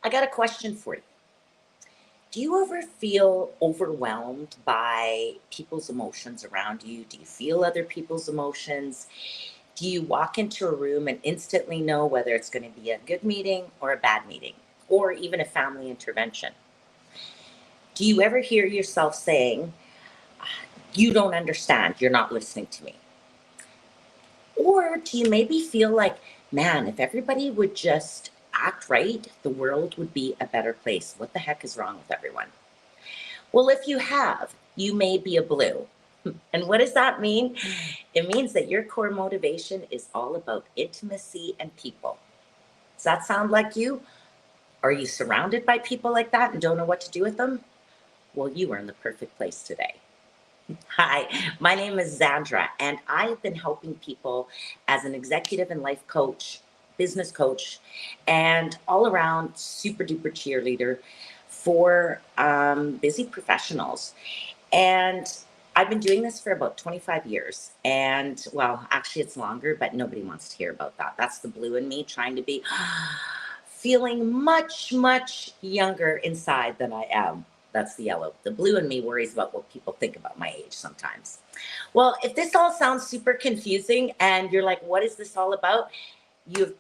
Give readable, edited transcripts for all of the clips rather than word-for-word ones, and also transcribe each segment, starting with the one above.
I got a question for you. Do you ever feel overwhelmed by people's emotions around you? Do you feel other people's emotions? Do you walk into a room and instantly know whether it's going to be a good meeting or a bad meeting, or even a family intervention? Do you ever hear yourself saying, "You don't understand, you're not listening to me"? Or do you maybe feel like, man, if everybody would just act right, the world would be a better place? What the heck is wrong with everyone? Well, if you have, you may be a blue. And what does that mean? It means that your core motivation is all about intimacy and people. Does that sound like you? Are you surrounded by people like that and don't know what to do with them? Well, you are in the perfect place today. Hi, my name is Zandra, and I've been helping people as an executive and life coach, business coach, and all around super duper cheerleader for busy professionals. And I've been doing this for about 25 years. And well, actually, it's longer, but nobody wants to hear about that. That's the blue in me trying to be feeling much, much younger inside than I am. That's the yellow. The blue in me worries about what people think about my age sometimes. Well, if this all sounds super confusing and you're like, what is this all about? You've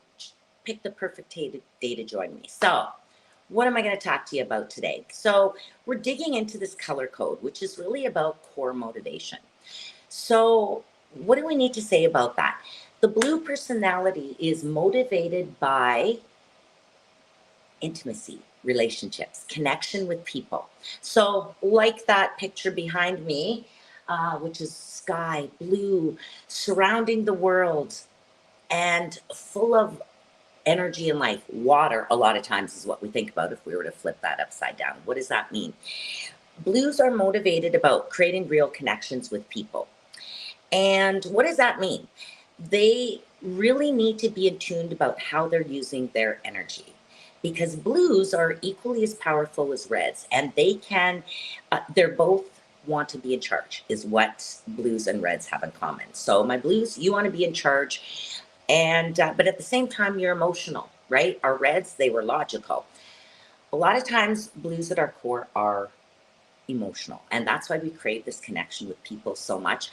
picked the perfect day to join me. So, what am I going to talk to you about today? So, we're digging into this color code, which is really about core motivation. So, what do we need to say about that? The blue personality is motivated by intimacy, relationships, connection with people. So, like that picture behind me, which is sky blue, surrounding the world and full of energy and life. Water, a lot of times, is what we think about if we were to flip that upside down. What does that mean? Blues are motivated about creating real connections with people. And what does that mean? They really need to be attuned about how they're using their energy, because blues are equally as powerful as reds, and they're both want to be in charge, is what blues and reds have in common. So, my blues, you want to be in charge, and but at the same time, you're emotional, right? Our reds, they were logical. A lot of times, blues at our core are emotional. And that's why we crave this connection with people so much.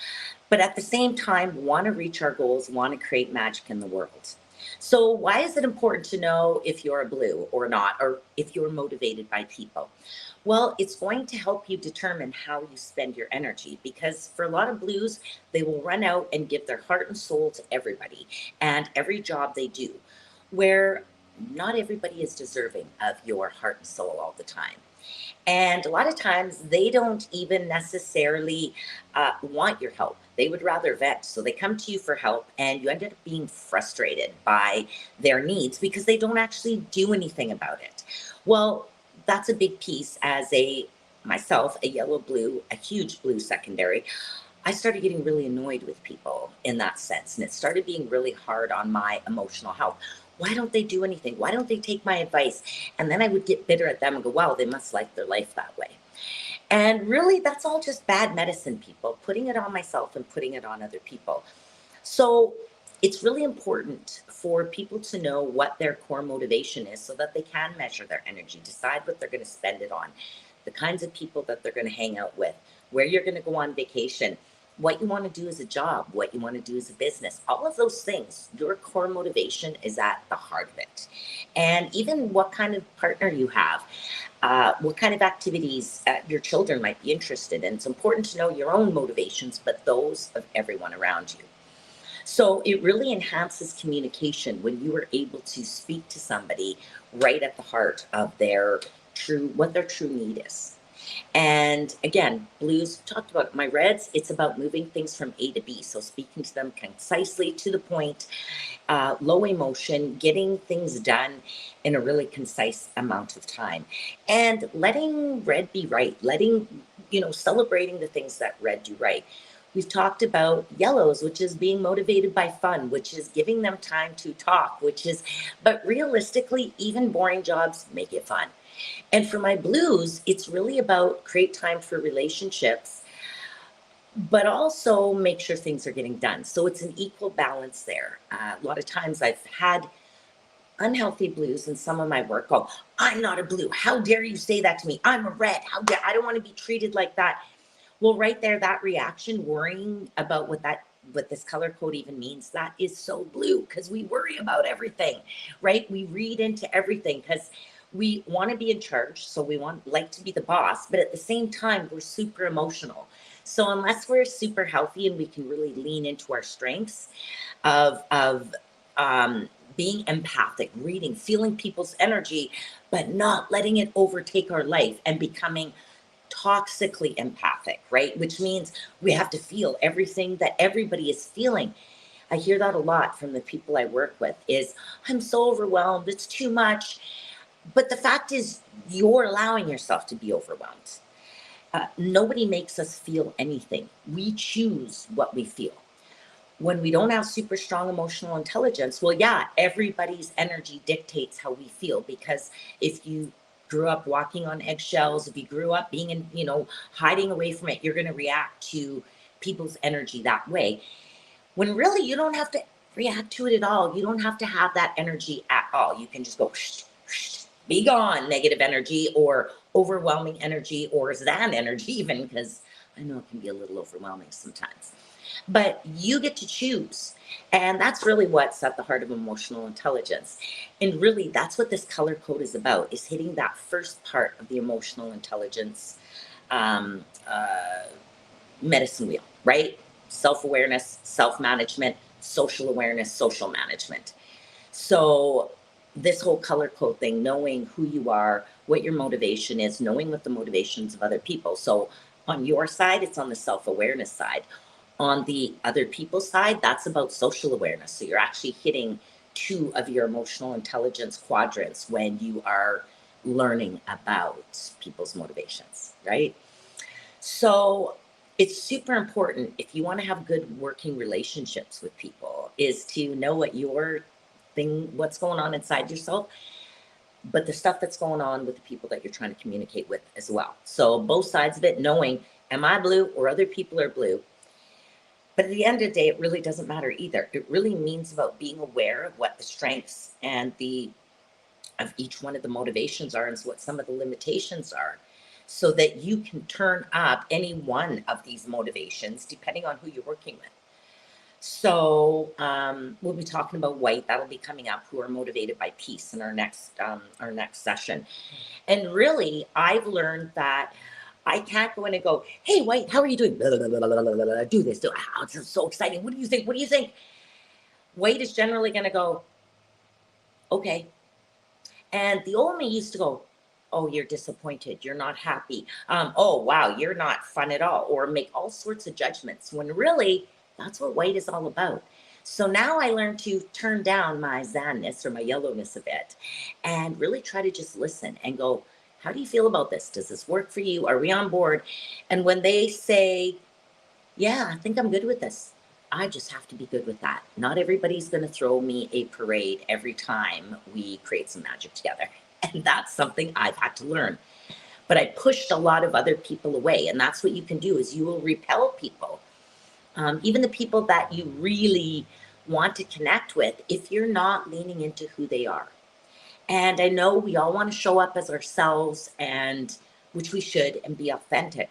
But at the same time, want to reach our goals, want to create magic in the world. So, why is it important to know if you're a blue or not, or if you're motivated by people? Well, it's going to help you determine how you spend your energy, because for a lot of blues, they will run out and give their heart and soul to everybody and every job they do, where not everybody is deserving of your heart and soul all the time. And a lot of times they don't even necessarily want your help. They would rather vent. So they come to you for help, and you end up being frustrated by their needs because they don't actually do anything about it. Well, that's a big piece as myself, a yellow blue, a huge blue secondary. I started getting really annoyed with people in that sense. And it started being really hard on my emotional health. Why don't they do anything? Why don't they take my advice? And then I would get bitter at them and go, wow, they must like their life that way. And really, that's all just bad medicine, people, putting it on myself and putting it on other people. So it's really important for people to know what their core motivation is so that they can measure their energy, decide what they're going to spend it on, the kinds of people that they're going to hang out with, where you're going to go on vacation, what you want to do as a job, what you want to do as a business, all of those things. Your core motivation is at the heart of it. And even what kind of partner you have, what kind of activities your children might be interested in. It's important to know your own motivations, but those of everyone around you. So it really enhances communication when you are able to speak to somebody right at the heart of what their true need is. And again, blues talked about. My reds, it's about moving things from A to B. So speaking to them concisely, to the point, low emotion, getting things done in a really concise amount of time, and letting red be right, celebrating the things that red do right. We've talked about yellows, which is being motivated by fun, which is giving them time to talk, but realistically, even boring jobs make it fun. And for my blues, it's really about create time for relationships, but also make sure things are getting done. So it's an equal balance there. A lot of times I've had unhealthy blues in some of my work go, I'm not a blue. How dare you say that to me? I'm a red. How dare I don't want to be treated like that. Well, right there, that reaction, worrying about what this color code even means, that is so blue because we worry about everything, right? We read into everything because we want to be in charge. So we want like to be the boss, but at the same time, we're super emotional. So unless we're super healthy and we can really lean into our strengths of being empathic, reading, feeling people's energy, but not letting it overtake our life and becoming toxically empathic, right? Which means we have to feel everything that everybody is feeling. I hear that a lot from the people I work with is, I'm so overwhelmed, it's too much. But the fact is, you're allowing yourself to be overwhelmed. Nobody makes us feel anything. We choose what we feel. When we don't have super strong emotional intelligence, well, yeah, everybody's energy dictates how we feel. Because if you grew up walking on eggshells, if you grew up being in, hiding away from it, you're going to react to people's energy that way. When really you don't have to react to it at all. You don't have to have that energy at all. You can just go, be gone, negative energy or overwhelming energy or Zen energy, even, because I know it can be a little overwhelming sometimes. But you get to choose. And that's really what's at the heart of emotional intelligence. And really, that's what this color code is about, is hitting that first part of the emotional intelligence um, uh, medicine wheel, right? Self-awareness, self-management, social awareness, social management. So this whole color code thing, knowing who you are, what your motivation is, knowing what the motivations of other people. So on your side, it's on the self-awareness side. On the other people's side, that's about social awareness. So you're actually hitting two of your emotional intelligence quadrants when you are learning about people's motivations, right? So it's super important if you want to have good working relationships with people is to know what your thing, what's going on inside yourself, but the stuff that's going on with the people that you're trying to communicate with as well. So both sides of it, knowing, am I blue or other people are blue? But at the end of the day, it really doesn't matter either. It really means about being aware of what the strengths and the of each one of the motivations are and what some of the limitations are, so that you can turn up any one of these motivations depending on who you're working with. So we'll be talking about white. That'll be coming up, who are motivated by peace, in our next session. And really, I've learned that I can't go in and go, hey, white, how are you doing? Blah, blah, blah, blah, blah, blah, blah, do this. This is so exciting. What do you think? What do you think? White is generally going to go, okay. And the old me used to go, oh, you're disappointed. You're not happy. Oh, wow, you're not fun at all. Or make all sorts of judgments when really that's what white is all about. So now I learned to turn down my zanness or my yellowness a bit and really try to just listen and go, how do you feel about this? Does this work for you? Are we on board? And when they say, yeah, I think I'm good with this, I just have to be good with that. Not everybody's going to throw me a parade every time we create some magic together. And that's something I've had to learn. But I pushed a lot of other people away. And that's what you can do, is you will repel people. Even the people that you really want to connect with, if you're not leaning into who they are. And I know we all want to show up as ourselves, and which we should, and be authentic.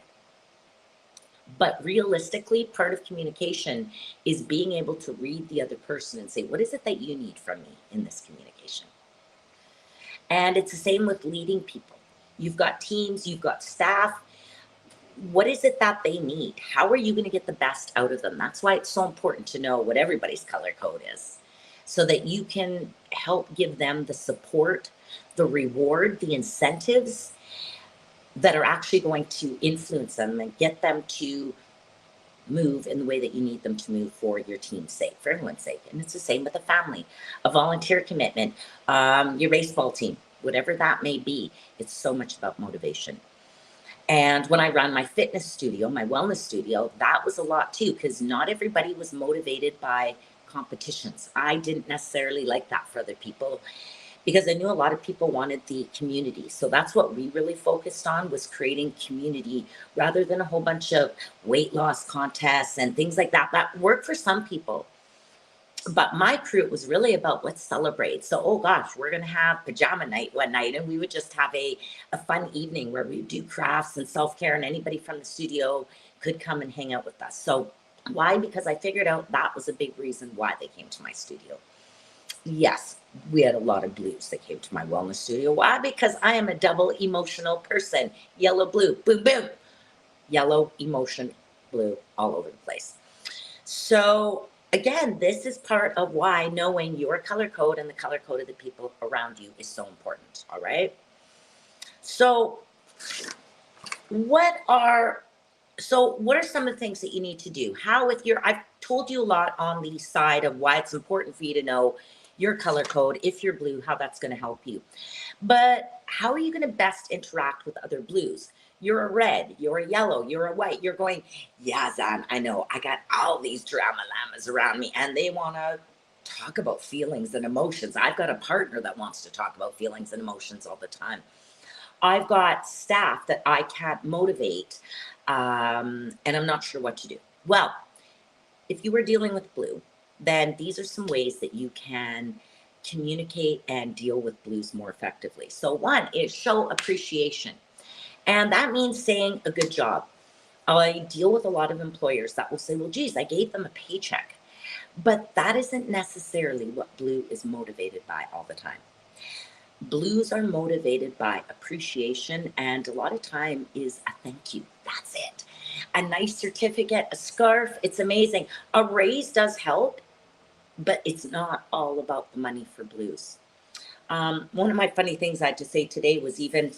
But realistically, part of communication is being able to read the other person and say, what is it that you need from me in this communication? And it's the same with leading people. You've got teams, you've got staff. What is it that they need? How are you going to get the best out of them? That's why it's so important to know what everybody's color code is, so that you can help give them the support, the reward, the incentives that are actually going to influence them and get them to move in the way that you need them to move for your team's sake, for everyone's sake. And it's the same with a family, a volunteer commitment, your baseball team, whatever that may be. It's so much about motivation. And when I ran my fitness studio, my wellness studio, that was a lot too, because not everybody was motivated by competitions. I didn't necessarily like that for other people, because I knew a lot of people wanted the community. So that's what we really focused on, was creating community rather than a whole bunch of weight loss contests and things like that. That work for some people. But my crew, it was really about let's celebrate. So, oh gosh, we're going to have pajama night one night, and we would just have a fun evening where we do crafts and self-care, and anybody from the studio could come and hang out with us. So why? Because I figured out that was a big reason why they came to my studio. Yes, we had a lot of blues that came to my wellness studio. Why? Because I am a double emotional person. Yellow, blue, boom, boom. Yellow, emotion, blue, all over the place. So again, this is part of why knowing your color code and the color code of the people around you is so important. All right. So what are some of the things that you need to do? How with your, I've told you a lot on the side of why it's important for you to know your color code, if you're blue, how that's going to help you. But how are you going to best interact with other blues? You're a red, you're a yellow, you're a white. You're going, yeah, Zan, I know. I got all these drama llamas around me and they want to talk about feelings and emotions. I've got a partner that wants to talk about feelings and emotions all the time. I've got staff that I can't motivate, and I'm not sure what to do. Well, if you were dealing with blue, then these are some ways that you can communicate and deal with blues more effectively. So one is show appreciation. And that means saying a good job. I deal with a lot of employers that will say, well, geez, I gave them a paycheck. But that isn't necessarily what blue is motivated by all the time. Blues are motivated by appreciation, and a lot of time is a thank you. That's it. A nice certificate, a scarf, it's amazing. A raise does help, but it's not all about the money for blues. One of my funny things I had to say today was even,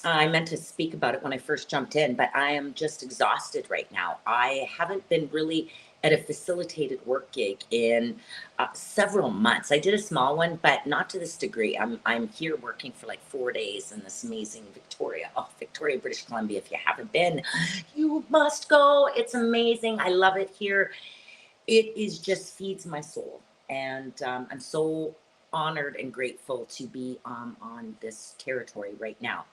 I meant to speak about it when I first jumped in, but I am just exhausted right now. I haven't been really at a facilitated work gig in several months. I did a small one, but not to this degree. I'm here working for like 4 days in this amazing Victoria, British Columbia. If you haven't been, you must go. It's amazing. I love it here. It is just feeds my soul, and I'm so honored and grateful to be on this territory right now.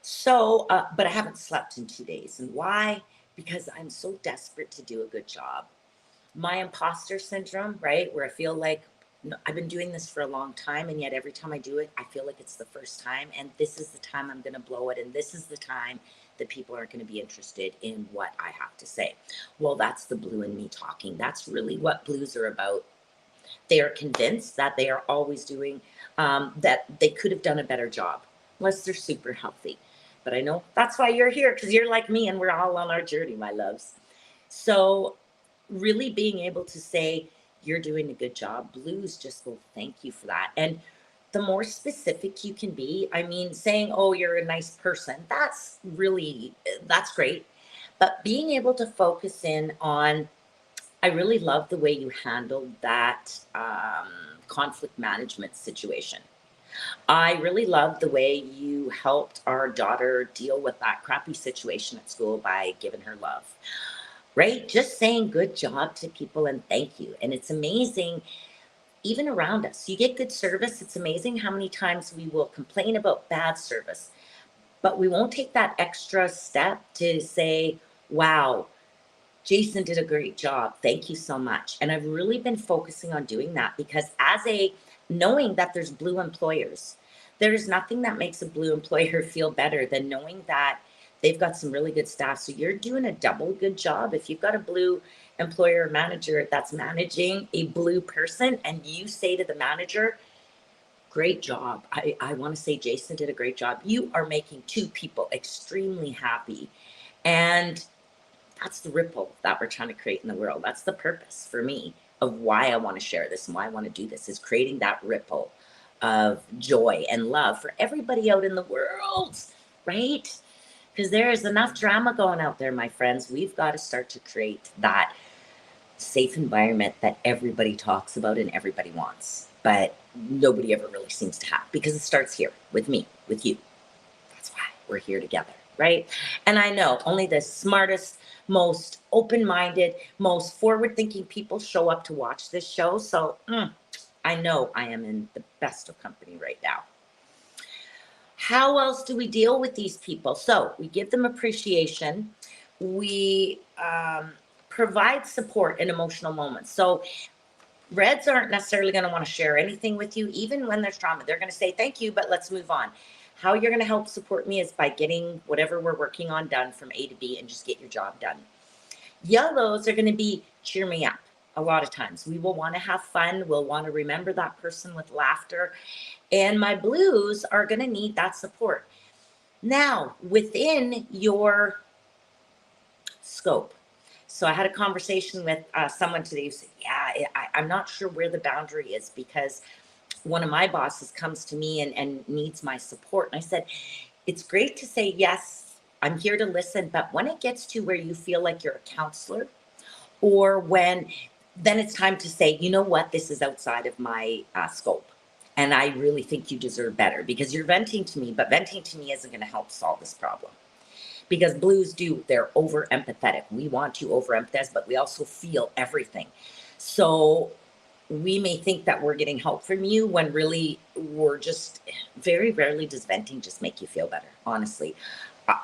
So, but I haven't slept in 2 days. And why? Because I'm so desperate to do a good job. My imposter syndrome, right? Where I feel like I've been doing this for a long time, and yet every time I do it, I feel like it's the first time. And this is the time I'm going to blow it. And this is the time that people aren't going to be interested in what I have to say. Well, that's the blue in me talking. That's really what blues are about. They are convinced that they are always doing, that they could have done a better job, unless they're super healthy. But I know that's why you're here, because you're like me and we're all on our journey, my loves. So, really being able to say, you're doing a good job, blues just will thank you for that. And the more specific you can be, I mean, saying, oh, you're a nice person, that's really, that's great. But being able to focus in on, I really love the way you handled that conflict management situation. I really love the way you helped our daughter deal with that crappy situation at school by giving her love, right? Just saying good job to people and thank you. And it's amazing, even around us, you get good service. It's amazing how many times we will complain about bad service, but we won't take that extra step to say, wow, Jason did a great job. Thank you so much. And I've really been focusing on doing that because knowing that there's blue employers, there's nothing that makes a blue employer feel better than knowing that they've got some really good staff. So you're doing a double good job. If you've got a blue employer manager that's managing a blue person and you say to the manager, great job. I want to say Jason did a great job. You are making two people extremely happy. And that's the ripple that we're trying to create in the world. That's the purpose for me of why I want to share this and why I want to do this, is creating that ripple of joy and love for everybody out in the world, right? Because there is enough drama going out there, my friends. We've got to start to create that safe environment that everybody talks about and everybody wants, but nobody ever really seems to have, because it starts here with me, with you. That's why we're here together, right? And I know only the smartest, most open-minded, most forward-thinking people show up to watch this show. So I know I am in the best of company right now. How else do we deal with these people? So we give them appreciation. We provide support in emotional moments. So Reds aren't necessarily going to want to share anything with you, even when there's trauma. They're going to say, thank you, but let's move on. How you're going to help support me is by getting whatever we're working on done from A to B and just get your job done. Yellows are going to be cheer me up. A lot of times we will want to have fun. We'll want to remember that person with laughter. And my blues are going to need that support. Now, within your scope. So I had a conversation with someone today who said, yeah, I'm not sure where the boundary is because one of my bosses comes to me and needs my support. And I said, it's great to say, yes, I'm here to listen. But when it gets to where you feel like you're a counselor, or when then it's time to say, you know what, this is outside of my scope. And I really think you deserve better because you're venting to me, but venting to me isn't going to help solve this problem. Because blues they're over empathetic. We want to over empathize, but we also feel everything. So we may think that we're getting help from you when really we're just, very rarely does venting just make you feel better, honestly.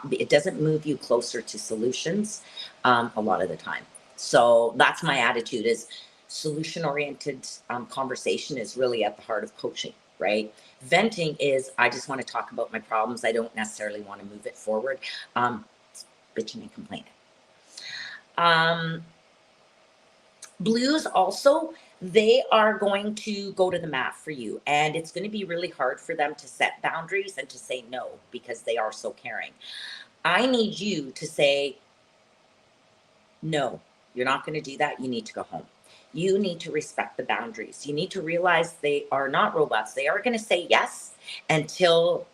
It doesn't move you closer to solutions a lot of the time. So that's my attitude, is solution-oriented conversation is really at the heart of coaching, right? Venting is, I just want to talk about my problems. I don't necessarily want to move it forward. It's bitching and complaining. Blues also, they are going to go to the mat for you, and it's going to be really hard for them to set boundaries and to say no because they are so caring. I need you to say, no, you're not going to do that. You need to go home. You need to respect the boundaries. You need to realize they are not robots. They are going to say yes until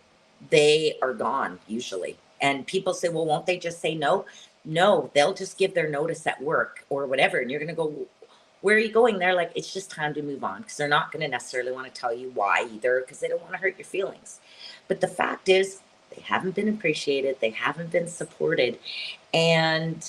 they are gone, usually. And people say, well, won't they just say no? No, they'll just give their notice at work or whatever. And you're going to go, where are you going? They're like, it's just time to move on, because they're not going to necessarily want to tell you why either, because they don't want to hurt your feelings. But the fact is, they haven't been appreciated. They haven't been supported. And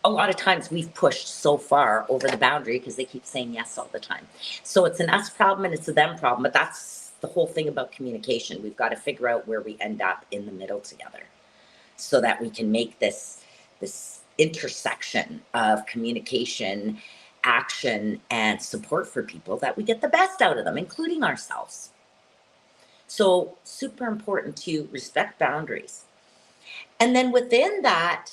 a lot of times we've pushed so far over the boundary because they keep saying yes all the time. So it's an us problem and it's a them problem. But that's the whole thing about communication. We've got to figure out where we end up in the middle together so that we can make this intersection of communication, action, and support for people, that we get the best out of them, including ourselves. So super important to respect boundaries. And then within that,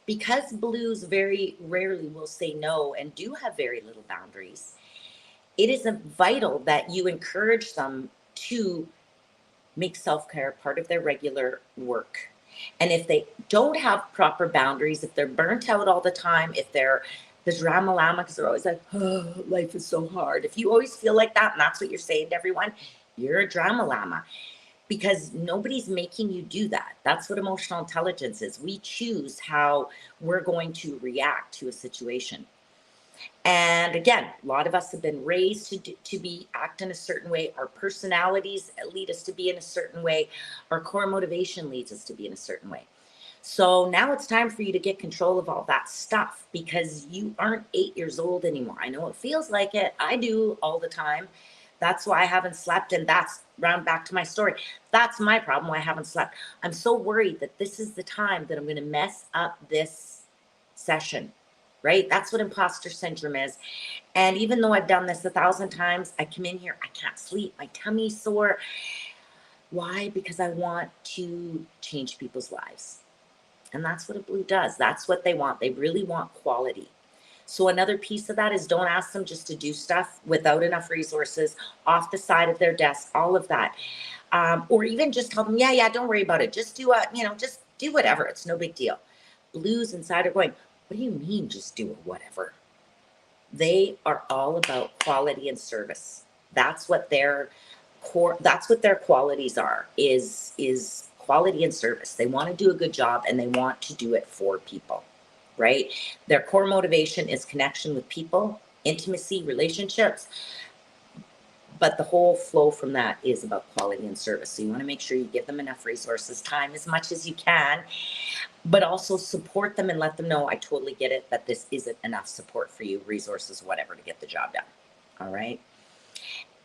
because blues very rarely will say no and do have very little boundaries, it is vital that you encourage them to make self-care part of their regular work. And if they don't have proper boundaries, if they're burnt out all the time, if they're the drama llama, because they're always like, oh, life is so hard. If you always feel like that, and that's what you're saying to everyone, you're a drama llama, because nobody's making you do that. That's what emotional intelligence is. We choose how we're going to react to a situation. And again, a lot of us have been raised to be act in a certain way. Our personalities lead us to be in a certain way. Our core motivation leads us to be in a certain way. So now it's time for you to get control of all that stuff, because you aren't 8 years old anymore. I know it feels like it. I do all the time. That's why I haven't slept. And that's round back to my story. That's my problem, why I haven't slept. I'm so worried that this is the time that I'm going to mess up this session, right? That's what imposter syndrome is. And even though I've done this 1,000 times, I come in here, I can't sleep, my tummy's sore. Why? Because I want to change people's lives. And that's what a blue does. That's what they want. They really want quality. So another piece of that is, don't ask them just to do stuff without enough resources, off the side of their desk, all of that. Or even just tell them, yeah, don't worry about it. Just do just do whatever. It's no big deal. Blues inside are going, what do you mean just do whatever? They are all about quality and service. That's what their qualities are, is quality and service. They want to do a good job and they want to do it for people, right? Their core motivation is connection with people, intimacy, relationships. But the whole flow from that is about quality and service. So you want to make sure you give them enough resources, time, as much as you can, but also support them and let them know, I totally get it, that this isn't enough support for you, resources, whatever, to get the job done. All right.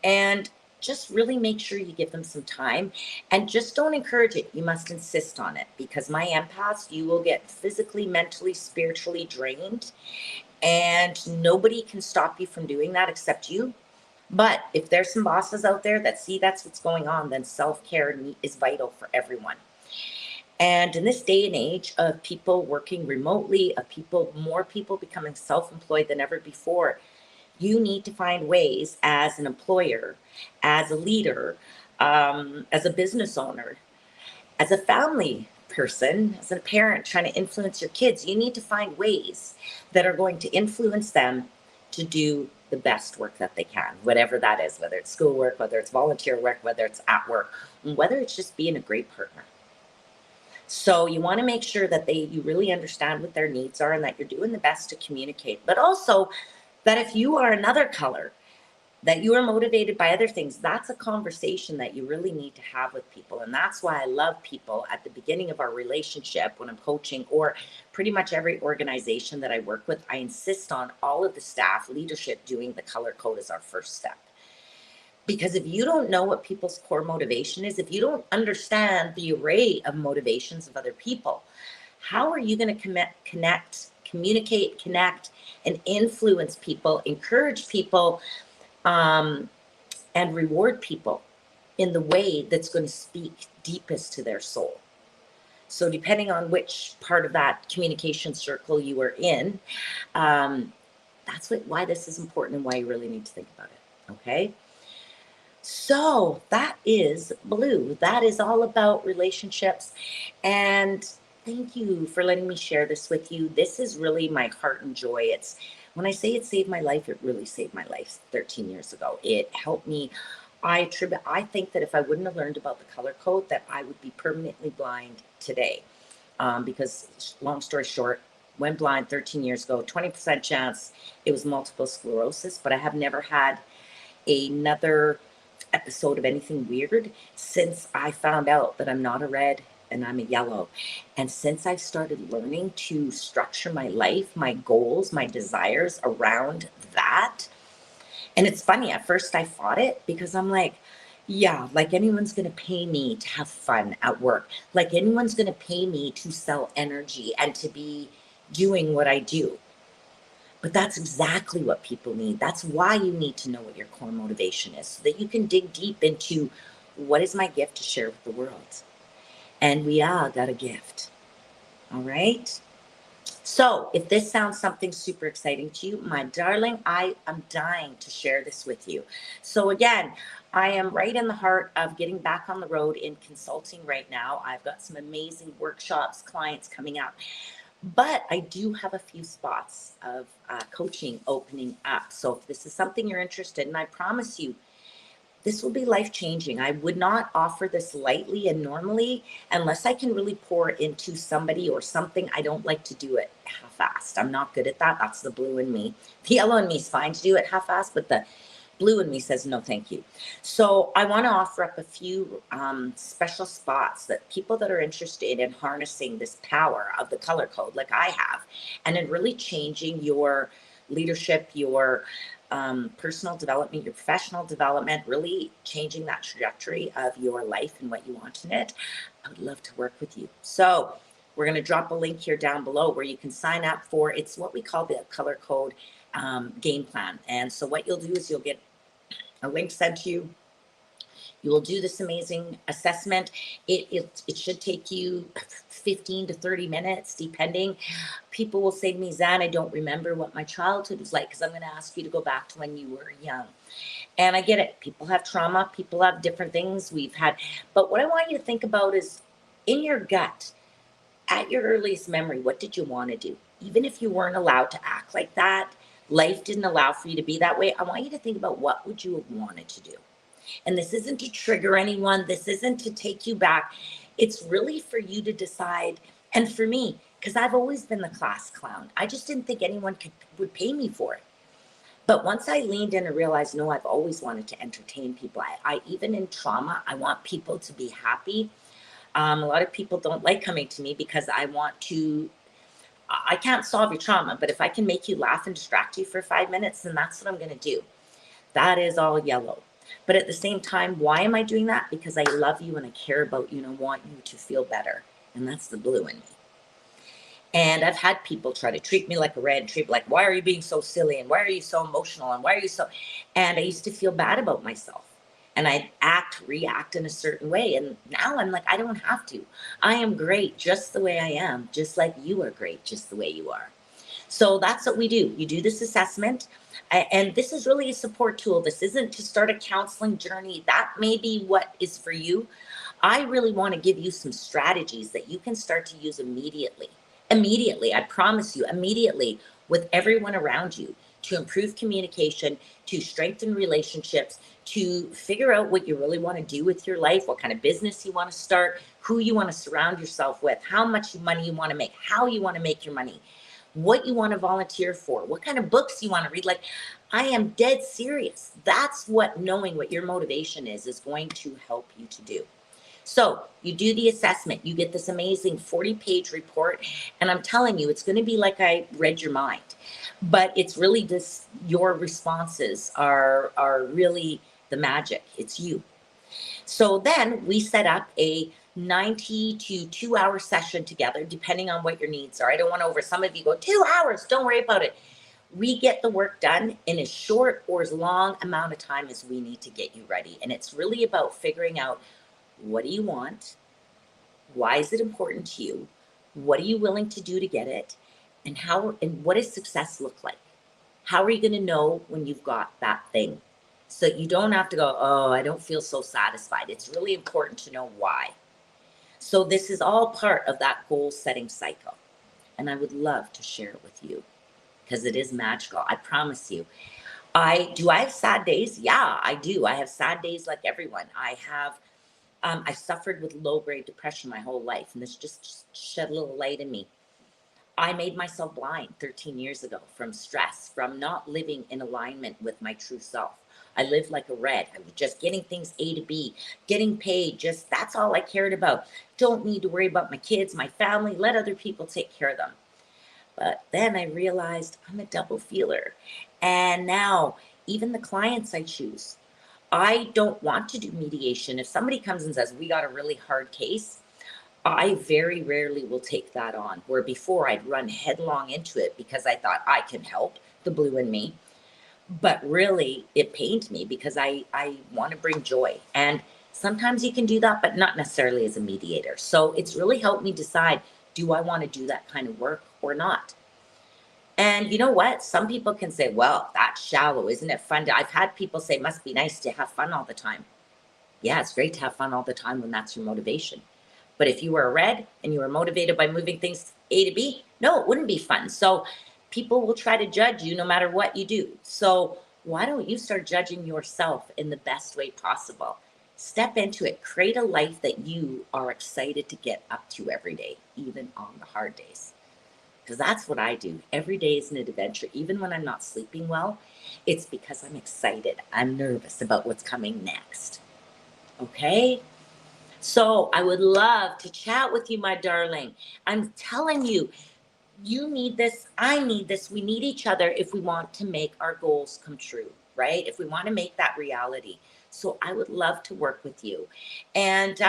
And just really make sure you give them some time, and just don't encourage it. You must insist on it, because my empaths, you will get physically, mentally, spiritually drained. And nobody can stop you from doing that except you. But if there's some bosses out there that see that's what's going on, then self-care is vital for everyone. And in this day and age of people working remotely, of more people becoming self-employed than ever before, you need to find ways as an employer, as a leader, as a business owner, as a family person, as a parent trying to influence your kids, you need to find ways that are going to influence them to do the best work that they can, whatever that is, whether it's schoolwork, whether it's volunteer work, whether it's at work, whether it's just being a great partner. So you want to make sure that you really understand what their needs are and that you're doing the best to communicate. But also that if you are another color, that you are motivated by other things, that's a conversation that you really need to have with people. And that's why I love people at the beginning of our relationship when I'm coaching, or pretty much every organization that I work with, I insist on all of the staff leadership doing the color code as our first step. Because if you don't know what people's core motivation is, if you don't understand the array of motivations of other people, how are you going to communicate, connect, and influence people, encourage people, and reward people in the way that's going to speak deepest to their soul? So depending on which part of that communication circle you are in, that's why this is important and why you really need to think about it. Okay. So that is Blue. That is all about relationships. And thank you for letting me share this with you. This is really my heart and joy. It's when I say it saved my life, it really saved my life 13 years ago. It helped me. I think that if I wouldn't have learned about the color code, that I would be permanently blind today. Because long story short, went blind 13 years ago, 20% chance it was multiple sclerosis, but I have never had another episode of anything weird since I found out that I'm not a red and I'm a yellow. And since I started learning to structure my life, my goals, my desires around that. And it's funny, at first I fought it because I'm like, yeah, like anyone's going to pay me to have fun at work. Like anyone's going to pay me to sell energy and to be doing what I do. But that's exactly what people need. That's why you need to know what your core motivation is, so that you can dig deep into what is my gift to share with the world. And we all got a gift. All right. So if this sounds something super exciting to you, my darling, I am dying to share this with you. So again, I am right in the heart of getting back on the road in consulting right now. I've got some amazing workshops, clients coming up. But I do have a few spots of coaching opening up. So if this is something you're interested in, I promise you, this will be life-changing. I would not offer this lightly and normally unless I can really pour into somebody or something. I don't like to do it half-assed. I'm not good at that. That's the blue in me. The yellow in me is fine to do it half-assed, but the blue in me says no thank you. So I want to offer up a few special spots that people that are interested in harnessing this power of the color code like I have, and in really changing your leadership, your personal development, your professional development, really changing that trajectory of your life and what you want in it. I would love to work with you. So we're going to drop a link here down below where you can sign up for, it's what we call the color code game plan. And so what you'll do is you'll get a link sent to you. You will do this amazing assessment. It should take you 15 to 30 minutes, depending. People will say to me, Zan, I don't remember what my childhood was like because I'm going to ask you to go back to when you were young. And I get it. People have trauma. People have different things we've had. But what I want you to think about is in your gut, at your earliest memory, what did you want to do? Even if you weren't allowed to act like that, life didn't allow for you to be that way. I want you to think about what would you have wanted to do. And this isn't to trigger anyone. This isn't to take you back. It's really for you to decide. And for me, because I've always been the class clown, I just didn't think anyone would pay me for it. But once I leaned in and realized, no, I've always wanted to entertain people. I even in trauma, I want people to be happy. A lot of people don't like coming to me because I can't solve your trauma, but if I can make you laugh and distract you for 5 minutes, then that's what I'm going to do. That is all yellow. But at the same time, why am I doing that? Because I love you and I care about you and I want you to feel better. And that's the blue in me. And I've had people try to treat me like a red, treat like, why are you being so silly? And why are you so emotional? And why are you so, and I used to feel bad about myself. And I'd react in a certain way. And now I'm like, I don't have to. I am great just the way I am, just like you are great, just the way you are. So that's what we do. You do this assessment, and this is really a support tool. This isn't to start a counseling journey. That may be what is for you. I really want to give you some strategies that you can start to use immediately. Immediately, I promise you, immediately with everyone around you to improve communication, to strengthen relationships, to figure out what you really want to do with your life, what kind of business you want to start, who you want to surround yourself with, how much money you want to make, how you want to make your money, what you want to volunteer for, what kind of books you want to read. Like, I am dead serious. That's what knowing what your motivation is going to help you to do. So you do the assessment, you get this amazing 40-page report, and I'm telling you, it's going to be like I read your mind. But it's really this, your responses are really the magic. It's you. So then we set up a 90 to 2 hour session together, depending on what your needs are. I don't want to over, some of you go 2 hours, don't worry about it. We get the work done in as short or as long amount of time as we need to get you ready. And it's really about figuring out, what do you want? Why is it important to you? What are you willing to do to get it? And how, and what does success look like? How are you going to know when you've got that thing? So you don't have to go, oh, I don't feel so satisfied. It's really important to know why. So this is all part of that goal setting cycle. And I would love to share it with you because it is magical. I promise you. I have sad days? Yeah, I do. I have sad days like everyone. I suffered with low grade depression my whole life, and this just shed a little light in me. I made myself blind 13 years ago from stress, from not living in alignment with my true self. I lived like a red. I was just getting things A to B, getting paid. Just that's all I cared about. Don't need to worry about my kids, my family, let other people take care of them. But then I realized I'm a double feeler. And now, even the clients I choose, I don't want to do mediation. If somebody comes and says, we got a really hard case, I very rarely will take that on. Where before I'd run headlong into it because I thought I can help, the blue in me. But really, it pained me because I want to bring joy. And sometimes you can do that, but not necessarily as a mediator. So it's really helped me decide, do I want to do that kind of work or not? And you know what? Some people can say, well, that's shallow. Isn't it fun? I've had people say, must be nice to have fun all the time. Yeah, it's great to have fun all the time when that's your motivation. But if you were a red and you were motivated by moving things A to B, no, it wouldn't be fun. So people will try to judge you no matter what you do. So why don't you start judging yourself in the best way possible? Step into it. Create a life that you are excited to get up to every day, even on the hard days. Because that's what I do. Every day is an adventure. Even when I'm not sleeping well, it's because I'm excited. I'm nervous about what's coming next. Okay? So I would love to chat with you, my darling. I'm telling you, you need this. I need this. We need each other if we want to make our goals come true, right? If we want to make that reality. So I would love to work with you. And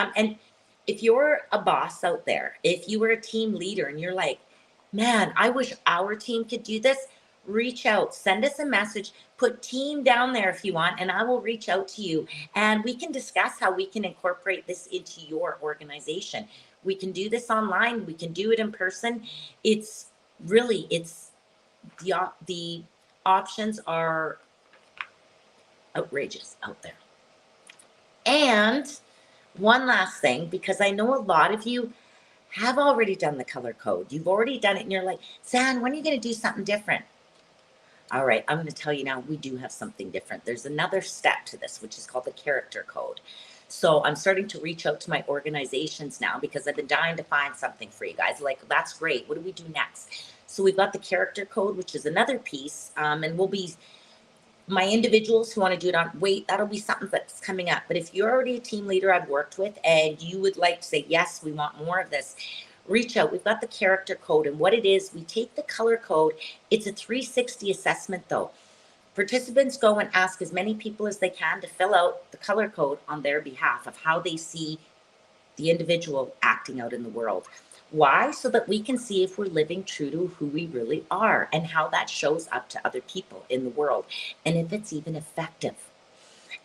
if you're a boss out there, if you were a team leader and you're like, man, I wish our team could do this, reach out, send us a message, put team down there if you want, and I will reach out to you and we can discuss how we can incorporate this into your organization. We can do this online, we can do it in person. It's really, it's the options are outrageous out there. And one last thing, because I know a lot of you have already done the color code. You've already done it and you're like, Zan, when are you going to do something different? All right, I'm going to tell you now, we do have something different. There's another step to this, which is called the character code. So I'm starting to reach out to my organizations now because I've been dying to find something for you guys. Like, that's great. What do we do next? So we've got the character code, which is another piece. And we'll be, my individuals who want to do it on, wait, that'll be something that's coming up. But if you're already a team leader I've worked with and you would like to say, yes, we want more of this, reach out. We've got the character code, and what it is, we take the color code. It's a 360 assessment though. Participants go and ask as many people as they can to fill out the color code on their behalf of how they see the individual acting out in the world. Why? So that we can see if we're living true to who we really are and how that shows up to other people in the world and if it's even effective.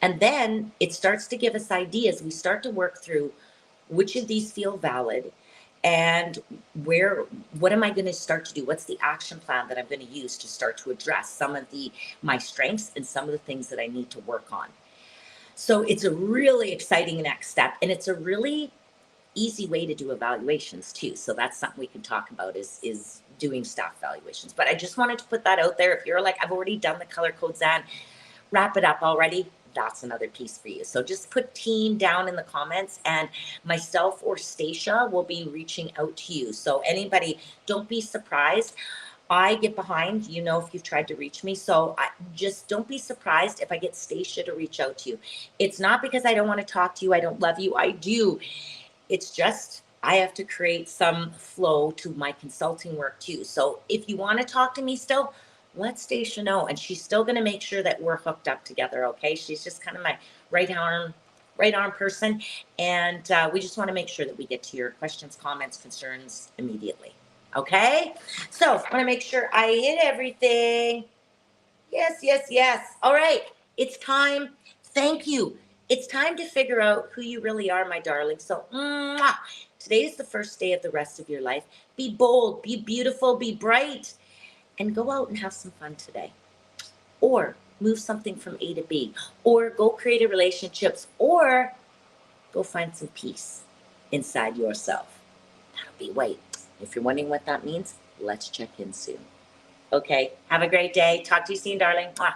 And then it starts to give us ideas. We start to work through which of these feel valid and where what am I going to start to do? What's the action plan that I'm going to use to start to address some of the my strengths and some of the things that I need to work on. So it's a really exciting next step, and it's a really easy way to do evaluations too. So that's something we can talk about is doing staff evaluations. But I just wanted to put that out there. If you're like, I've already done the color codes and wrap it up already, that's another piece for you. So just put team down in the comments, and myself or Stacia will be reaching out to you. So anybody, don't be surprised. I get behind, if you've tried to reach me. So I just don't be surprised if I get Stacia to reach out to you. It's not because I don't want to talk to you. I don't love you. I do. It's just I have to create some flow to my consulting work too. So if you want to talk to me still, let Stacia know. And she's still going to make sure that we're hooked up together. Okay. She's just kind of my right arm person. And we just want to make sure that we get to your questions, comments, concerns immediately. Okay. So I want to make sure I hit everything. Yes, yes, yes. All right. It's time. Thank you. It's time to figure out who you really are, my darling. So, today is the first day of the rest of your life. Be bold, be beautiful, be bright, and go out and have some fun today. Or move something from A to B, or go create a relationships, or go find some peace inside yourself. That'll be wait. If you're wondering what that means, let's check in soon. Okay. Have a great day. Talk to you soon, darling. Mwah.